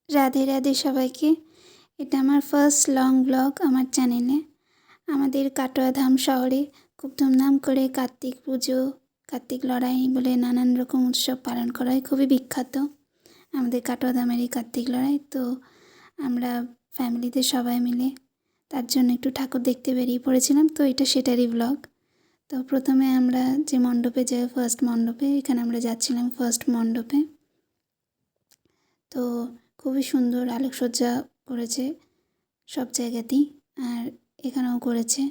রাধে রাধে সবাইকে। এটা আমার ফার্স্ট লং ব্লগ আমার চ্যানেলে। আমাদের কাটোয়া ধাম শহরে খুব ধুমধাম করে কার্তিক পুজো, কার্তিক লড়াই বলে নানান রকম উৎসব পালন করা হয়। খুবই বিখ্যাত আমাদের কাটোয়া ধামের এই কার্তিক লড়াই। তো আমরা ফ্যামিলিতে সবাই মিলে তার জন্য একটু ঠাকুর দেখতে বেরিয়ে পড়েছিলাম। তো এটা সেটারই ব্লগ। তো প্রথমে আমরা যে মণ্ডপে যাই, ফার্স্ট মণ্ডপে, এখানে আমরা যাচ্ছিলাম ফার্স্ট মণ্ডপে। তো খুবই সুন্দর আলোকসজ্জা করেছে সব জায়গাতেই, আর এখানেও করেছে।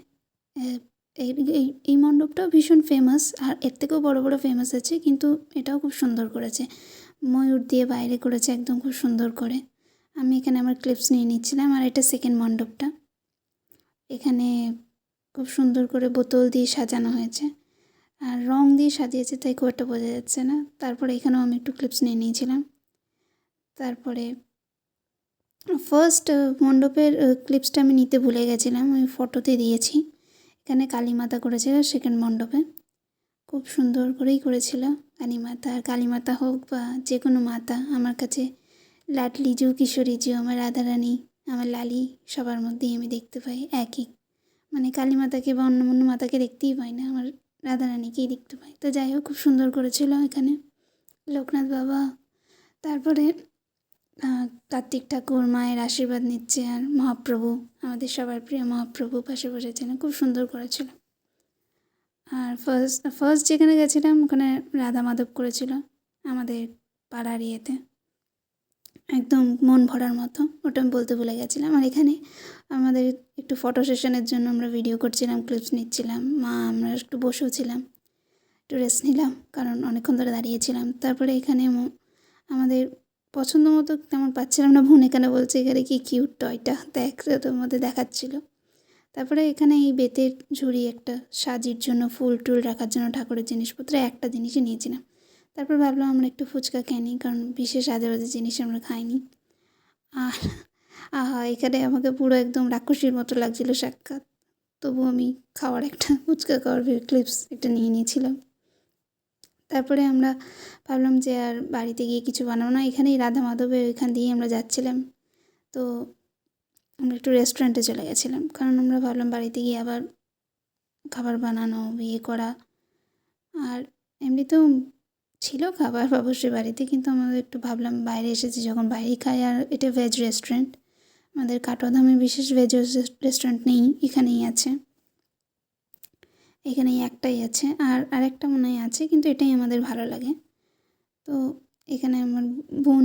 এই এই এই মণ্ডপটাও ভীষণ ফেমাস, আর এর থেকেও বড় বড় ফেমাস আছে, কিন্তু এটাও খুব সুন্দর করেছে। ময়ূর দিয়ে বাইরে করেছে একদম খুব সুন্দর করে। আমি এখানে আমার ক্লিপস নিয়ে নিচ্ছিলাম। আর এটা সেকেন্ড মণ্ডপটা। এখানে খুব সুন্দর করে বোতল দিয়ে সাজানো হয়েছে, আর রং দিয়ে সাজিয়েছে, তাই খুব একটা বোঝা যাচ্ছে না। তারপরে এখানেও আমি একটু ক্লিপস নিয়ে নিয়েছিলাম। তারপরে ফার্স্ট মণ্ডপের ক্লিপসটা আমি নিতে ভুলে গেছিলাম, আমি ফটোতে দিয়েছি। এখানে কালী মাতা করেছিল সেকেন্ড মণ্ডপে, খুব সুন্দর করেই করেছিল কালী মাতা। আর কালী মাতা হোক বা যে কোনো মাতা, আমার কাছে লাডলি জিউ কিশোরী জিউ, আমার রাধারানী, আমার লালি, সবার মধ্যেই আমি দেখতে পাই একই। মানে কালী মাতাকে বা অন্য অন্য মাতাকে দেখতেই পাই না, আমার রাধারানীকেই দেখতে পাই। তো যাই হোক, খুব সুন্দর করেছিল এখানে লোকনাথ বাবা। তারপরে কার্তিক ঠাকুর মায়ের আশীর্বাদ নিচ্ছে, আর মহাপ্রভু, আমাদের সবার প্রিয় মহাপ্রভু পাশে বসেছিলেন, খুব সুন্দর করেছিল। আর ফার্স্ট যেখানে গেছিলাম ওখানে রাধা মাধব করেছিল আমাদের পাড়ার ইয়েতে, একদম মন ভরার মতো। ওটা আমি বলতে ভুলে গেছিলাম। আর এখানে আমাদের একটু ফটো সেশনের জন্য আমরা ভিডিও করছিলাম, ক্লিপস নিচ্ছিলাম। আমরা একটু বসেও ছিলাম, একটু রেস্ট নিলাম, কারণ অনেকক্ষণ ধরে দাঁড়িয়েছিলাম। তারপরে এখানে আমাদের পছন্দ মতো তেমন পাচ্ছিলাম না। বোন এখানে বলছে এখানে কি কিউট টয়টা দেখ, তোর মধ্যে দেখাচ্ছিল। তারপরে এখানে এই বেতের ঝুড়ি, একটা সাজির জন্য ফুল টুল রাখার জন্য ঠাকুরের জিনিসপত্র, একটা জিনিসই নিয়েছিলাম। তারপর ভাবলাম আমরা একটু ফুচকা খেয়ে নিই, কারণ বিশেষ আজেবাজে জিনিস আমরা খাইনি। আর এখানে আমাকে পুরো একদম রাক্ষসীর মতো লাগছিল সাক্ষাৎ। তবু আমি খাওয়ার একটা ফুচকা খাওয়ার ক্লিপস একটা নিয়ে নিয়েছিলাম। তারপরে আমরা ভাবলাম যে আর বাড়িতে গিয়ে কিছু বানাবো না, এখানেই রাধা মাধবের ওইখান দিয়েই আমরা যাচ্ছিলাম। তো আমরা একটু রেস্টুরেন্টে চলে গেছিলাম, কারণ আমরা ভাবলাম বাড়িতে গিয়ে আবার খাবার বানানো, ইয়ে করা। আর এমনিতেও ছিল খাবার অবশ্যই বাড়িতে, কিন্তু আমাদের একটু ভাবলাম বাইরে এসেছি যখন বাইরেই খাই। আর এটা ভেজ রেস্টুরেন্ট, আমাদের কাটোয়া ধামে বিশেষ ভেজ রেস্টুরেন্ট নেই, এখানেই আছে, এখানেই একটাই আছে। আর আরেকটা মনে হয় আছে, কিন্তু এটাই আমাদের ভালো লাগে। তো এখানে আমার বোন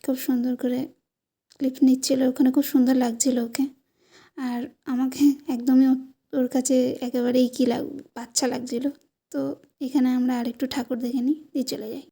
খুব সুন্দর করে ক্লিপ নিচ্ছিল, ওখানে খুব সুন্দর লাগছিল ওকে। আর আমাকে একদমই ওর কাছে একেবারেই বাচ্চা লাগছিল। তো এখানে আমরা আরেকটু ঠাকুর দেখে নিই, দিয়ে চলে যাই।